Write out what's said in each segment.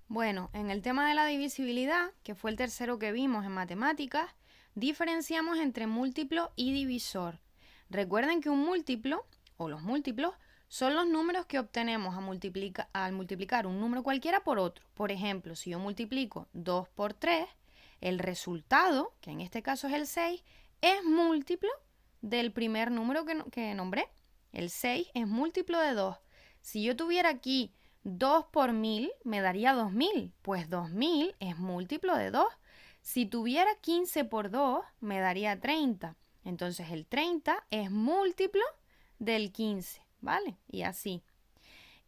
Bueno, en el tema de la divisibilidad, que fue el tercero que vimos en matemáticas, diferenciamos entre múltiplo y divisor. Recuerden que un múltiplo, o los múltiplos, son los números que obtenemos al multiplicar un número cualquiera por otro. Por ejemplo, si yo multiplico 2 por 3, el resultado, que en este caso es el 6, es múltiplo del primer número que nombré. El 6 es múltiplo de 2. Si yo tuviera aquí 2 por 1000 me daría 2000, pues 2000 es múltiplo de 2. Si tuviera 15 por 2 me daría 30. Entonces el 30 es múltiplo del 15, ¿vale? Y así.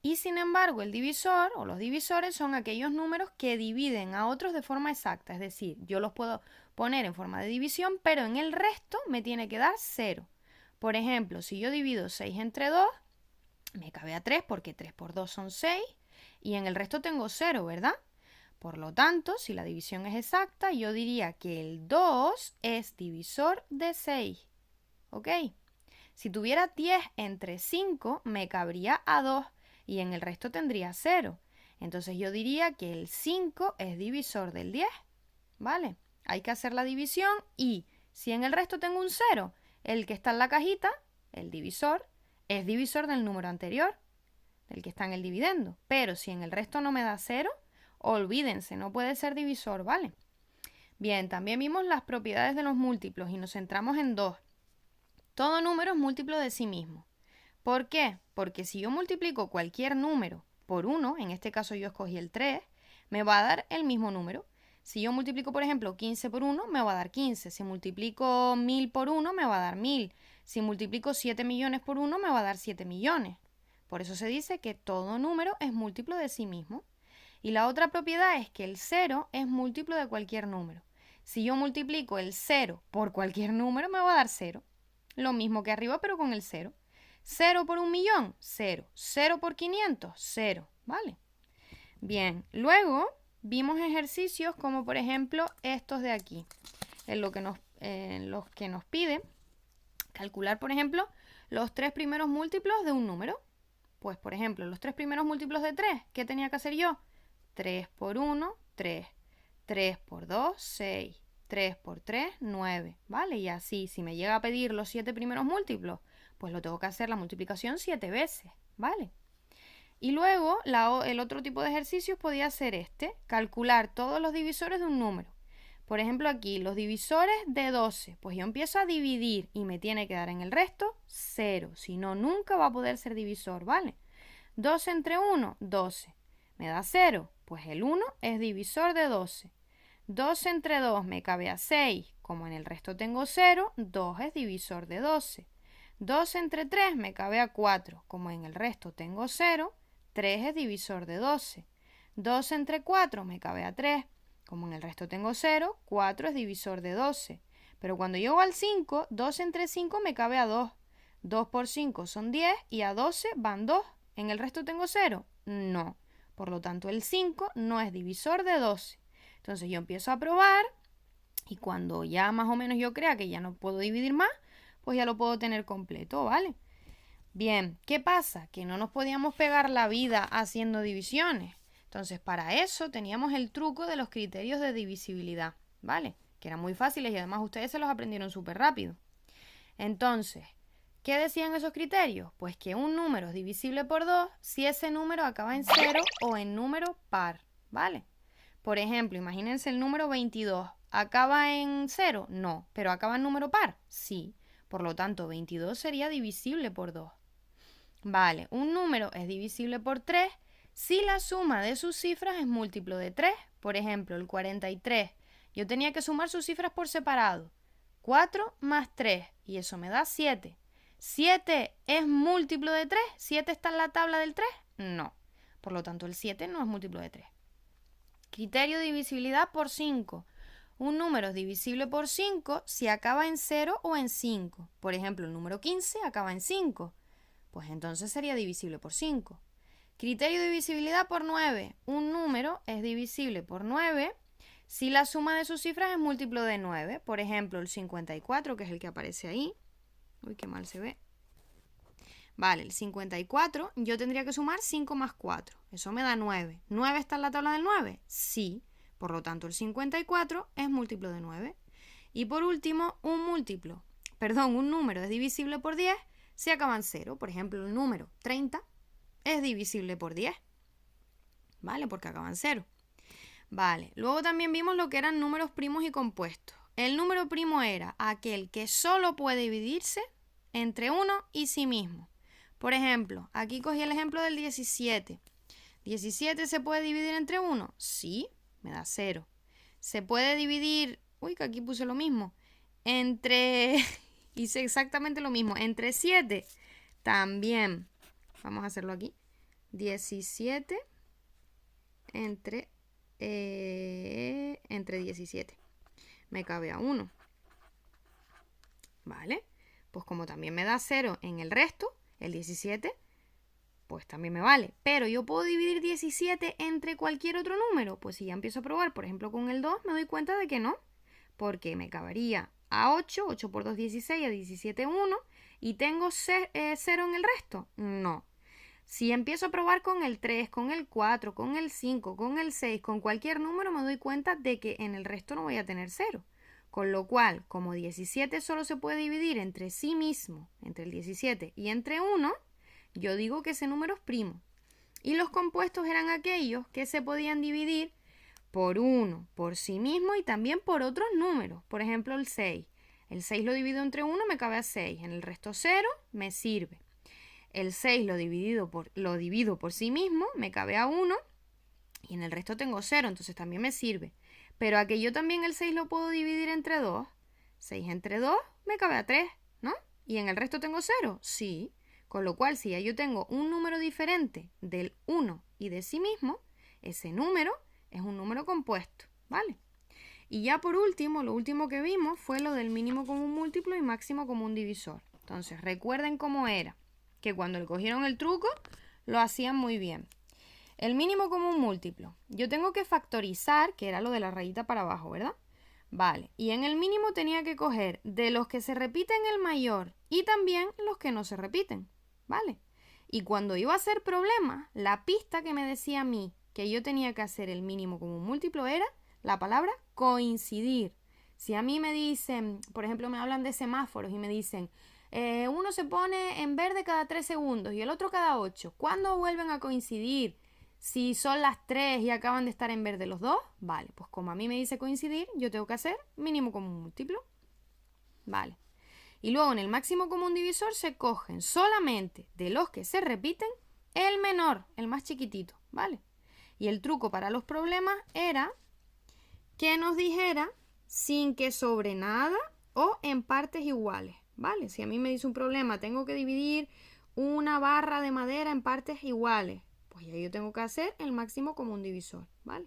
Y sin embargo el divisor o los divisores son aquellos números que dividen a otros de forma exacta. Es decir, yo los puedo poner en forma de división, pero en el resto me tiene que dar 0. Por ejemplo, si yo divido 6 entre 2, me cabe a 3 porque 3 por 2 son 6 y en el resto tengo 0, ¿verdad? Por lo tanto, si la división es exacta, yo diría que el 2 es divisor de 6. ¿Ok? Si tuviera 10 entre 5, me cabría a 2 y en el resto tendría 0. Entonces yo diría que el 5 es divisor del 10. ¿Vale? Hay que hacer la división y si en el resto tengo un 0, el que está en la cajita, el divisor, es divisor del número anterior, del que está en el dividendo. Pero si en el resto no me da 0, olvídense, no puede ser divisor, ¿vale? Bien, también vimos las propiedades de los múltiplos y nos centramos en dos. Todo número es múltiplo de sí mismo. ¿Por qué? Porque si yo multiplico cualquier número por 1, en este caso yo escogí el 3, me va a dar el mismo número. Si yo multiplico, por ejemplo, 15 por 1, me va a dar 15. Si multiplico 1000 por 1, me va a dar 1000. Si multiplico 7 millones por 1, me va a dar 7 millones. Por eso se dice que todo número es múltiplo de sí mismo. Y la otra propiedad es que el 0 es múltiplo de cualquier número. Si yo multiplico el 0 por cualquier número, me va a dar 0. Lo mismo que arriba, pero con el 0. 0 por 1.000.000, 0. 0 por 500, 0. ¿Vale? Bien, luego vimos ejercicios como por ejemplo estos de aquí, en los que nos pide calcular, por ejemplo, los tres primeros múltiplos de un número. Pues, por ejemplo, los tres primeros múltiplos de 3, ¿qué tenía que hacer yo? 3 por 1, 3. 3 por 2, 6. 3 por 3, 9. ¿Vale? Y así, si me llega a pedir los 7 primeros múltiplos, pues lo tengo que hacer la multiplicación 7 veces. ¿Vale? Y luego, el otro tipo de ejercicios podía ser este, calcular todos los divisores de un número. Por ejemplo, aquí, los divisores de 12. Pues yo empiezo a dividir y me tiene que dar en el resto 0. Si no, nunca va a poder ser divisor, ¿vale? 12 entre 1, 12. ¿Me da 0? Pues el 1 es divisor de 12. 12 entre 2 me cabe a 6. Como en el resto tengo 0, 2 es divisor de 12. 12 entre 3 me cabe a 4. Como en el resto tengo 0, 3 es divisor de 12. 12 entre 4 me cabe a 3. Como en el resto tengo 0, 4 es divisor de 12. Pero cuando llego al 5, 12 entre 5 me cabe a 2. 2 por 5 son 10 y a 12 van 2. ¿En el resto tengo 0? No. Por lo tanto, el 5 no es divisor de 12. Entonces yo empiezo a probar y cuando ya más o menos yo crea que ya no puedo dividir más, pues ya lo puedo tener completo, ¿vale? Bien, ¿qué pasa? Que no nos podíamos pegar la vida haciendo divisiones. Entonces, para eso teníamos el truco de los criterios de divisibilidad, ¿vale? Que eran muy fáciles y además ustedes se los aprendieron súper rápido. Entonces, ¿qué decían esos criterios? Pues que un número es divisible por 2 si ese número acaba en 0 o en número par, ¿vale? Por ejemplo, imagínense el número 22. ¿Acaba en 0? No. ¿Pero acaba en número par? Sí. Por lo tanto, 22 sería divisible por 2. Vale, un número es divisible por 3 si la suma de sus cifras es múltiplo de 3. Por ejemplo, el 43. Yo tenía que sumar sus cifras por separado. 4 más 3 y eso me da 7. ¿7 es múltiplo de 3? ¿7 está en la tabla del 3? No. Por lo tanto, el 7 no es múltiplo de 3. Criterio de divisibilidad por 5. Un número es divisible por 5 si acaba en 0 o en 5. Por ejemplo, el número 15 acaba en 5. Pues entonces sería divisible por 5. Criterio de divisibilidad por 9. Un número es divisible por 9 si la suma de sus cifras es múltiplo de 9. Por ejemplo, el 54, que es el que aparece ahí. Uy, qué mal se ve. Vale, el 54 yo tendría que sumar 5 más 4. Eso me da 9. ¿9 está en la tabla del 9? Sí. Por lo tanto, el 54 es múltiplo de 9. Y por último, un número es divisible por 10 si acaba en 0. Por ejemplo, el número 30 es divisible por 10. ¿Vale? Porque acaba en 0. Vale, luego también vimos lo que eran números primos y compuestos. El número primo era aquel que solo puede dividirse entre 1 y sí mismo. Por ejemplo, aquí cogí el ejemplo del 17. ¿17 se puede dividir entre 1? Sí, me da 0. ¿Se puede dividir? Uy, que aquí puse lo mismo. Hice exactamente lo mismo. ¿Entre 7? También. Vamos a hacerlo aquí. 17 entre 17. Me cabe a 1. ¿Vale? Pues como también me da 0 en el resto, el 17, pues también me vale. Pero yo puedo dividir 17 entre cualquier otro número. Pues si ya empiezo a probar, por ejemplo, con el 2, me doy cuenta de que no. Porque me cabería a 8, 8 por 2, 16, a 17, 1. ¿Y tengo 0 en el resto? No. Si empiezo a probar con el 3, con el 4, con el 5, con el 6, con cualquier número, me doy cuenta de que en el resto no voy a tener 0. Con lo cual, como 17 solo se puede dividir entre sí mismo, entre el 17 y entre 1, yo digo que ese número es primo. Y los compuestos eran aquellos que se podían dividir por 1, por sí mismo y también por otros números. Por ejemplo, el 6. El 6 lo divido entre 1, me cabe a 6. En el resto 0, me sirve. El 6 lo divido por sí mismo, me cabe a 1 y en el resto tengo 0, entonces también me sirve. Pero a que yo también el 6 lo puedo dividir entre 2. 6 entre 2 me cabe a 3, ¿no? ¿Y en el resto tengo 0? Sí. Con lo cual, si ya yo tengo un número diferente del 1 y de sí mismo, ese número es un número compuesto, ¿vale? Y ya por último, lo último que vimos fue lo del mínimo común múltiplo y máximo común divisor. Entonces, recuerden cómo era. Que cuando le cogieron el truco, lo hacían muy bien. El mínimo común múltiplo. Yo tengo que factorizar, que era lo de la rayita para abajo, ¿verdad? Vale, y en el mínimo tenía que coger de los que se repiten el mayor y también los que no se repiten, ¿vale? Y cuando iba a hacer problemas, la pista que me decía a mí que yo tenía que hacer el mínimo común múltiplo era la palabra coincidir. Si a mí me dicen, por ejemplo, me hablan de semáforos y me dicen, uno se pone en verde cada 3 segundos y el otro cada 8. ¿Cuándo vuelven a coincidir? Si son las 3 y acaban de estar en verde los dos, vale, pues como a mí me dice coincidir, yo tengo que hacer mínimo común múltiplo. Vale. Y luego en el máximo común divisor se cogen solamente de los que se repiten el menor, el más chiquitito, ¿vale? Y el truco para los problemas era que nos dijera sin que sobre nada o en partes iguales. ¿Vale? Si a mí me dice un problema, tengo que dividir una barra de madera en partes iguales, pues ya yo tengo que hacer el máximo común divisor, ¿vale?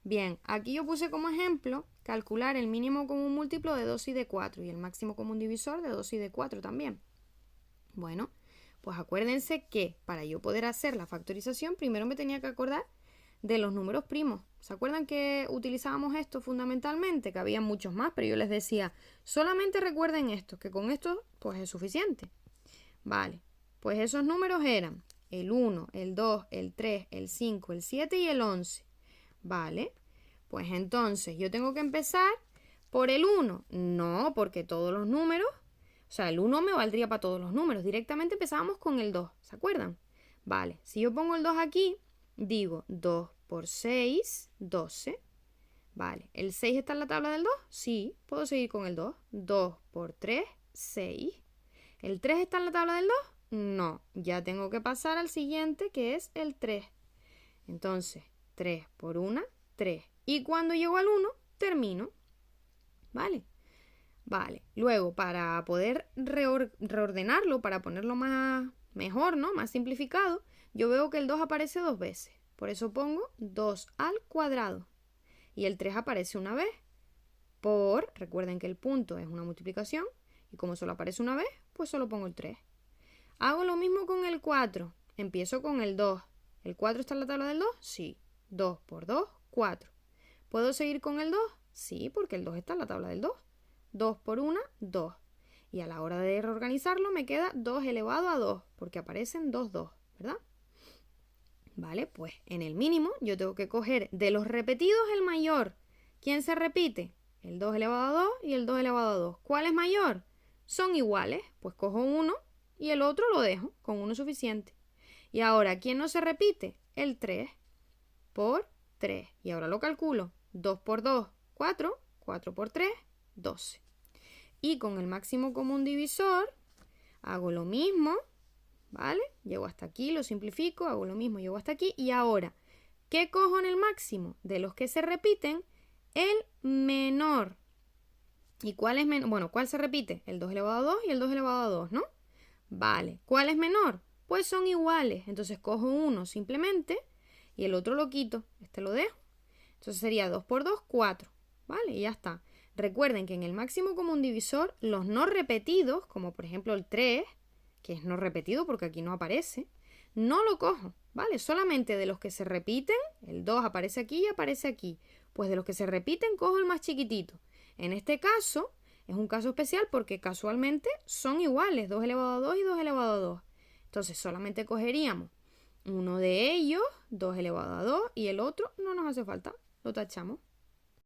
Bien, aquí yo puse como ejemplo calcular el mínimo común múltiplo de 2 y de 4 y el máximo común divisor de 2 y de 4 también. Bueno, pues acuérdense que para yo poder hacer la factorización, primero me tenía que acordar de los números primos. ¿Se acuerdan que utilizábamos esto fundamentalmente? Que había muchos más, pero yo les decía, solamente recuerden esto, que con esto pues es suficiente. Vale, pues esos números eran el 1, el 2, el 3, el 5, el 7 y el 11. Vale, pues entonces yo tengo que empezar por el 1. No, porque todos los números, o sea, el 1 me valdría para todos los números. Directamente empezábamos con el 2, ¿se acuerdan? Vale, si yo pongo el 2 aquí, digo 2 por 6, 12. Vale, ¿el 6 está en la tabla del 2? Sí, puedo seguir con el 2. 2 por 3, 6. ¿El 3 está en la tabla del 2? No, ya tengo que pasar al siguiente que es el 3. Entonces, 3 por 1, 3. Y cuando llego al 1, termino. ¿Vale? Vale, luego para poder reordenarlo, para ponerlo mejor, ¿no? Más simplificado, yo veo que el 2 aparece 2 veces. Por eso pongo 2 al cuadrado. Y el 3 aparece una vez. Recuerden que el punto es una multiplicación. Y como solo aparece una vez, pues solo pongo el 3. Hago lo mismo con el 4. Empiezo con el 2. ¿El 4 está en la tabla del 2? Sí. 2 por 2, 4. ¿Puedo seguir con el 2? Sí, porque el 2 está en la tabla del 2. 2 por 1, 2. Y a la hora de reorganizarlo me queda 2 elevado a 2, porque aparecen 2, 2, ¿verdad? Vale, pues en el mínimo yo tengo que coger de los repetidos el mayor. ¿Quién se repite? El 2 elevado a 2 y el 2 elevado a 2. ¿Cuál es mayor? Son iguales, pues cojo uno y el otro lo dejo, con uno suficiente. Y ahora, ¿quién no se repite? El 3 por 3. Y ahora lo calculo. 2 por 2, 4. 4 por 3, 12. Y con el máximo común divisor hago lo mismo, ¿vale? Llego hasta aquí, lo simplifico, hago lo mismo, llego hasta aquí. Y ahora, ¿qué cojo en el máximo? De los que se repiten, el menor. ¿Y cuál es menor? Bueno, ¿cuál se repite? El 2 elevado a 2 y el 2 elevado a 2, ¿no? Vale. ¿Cuál es menor? Pues son iguales. Entonces cojo uno simplemente y el otro lo quito. Este lo dejo. Entonces sería 2 por 2, 4. ¿Vale? Y ya está. Recuerden que en el máximo común divisor, los no repetidos, como por ejemplo el 3, que es no repetido porque aquí no aparece, no lo cojo, ¿vale? Solamente de los que se repiten, el 2 aparece aquí y aparece aquí. Pues de los que se repiten, cojo el más chiquitito. En este caso, es un caso especial porque casualmente son iguales, 2 elevado a 2 y 2 elevado a 2. Entonces solamente cogeríamos uno de ellos, 2 elevado a 2, y el otro no nos hace falta, lo tachamos.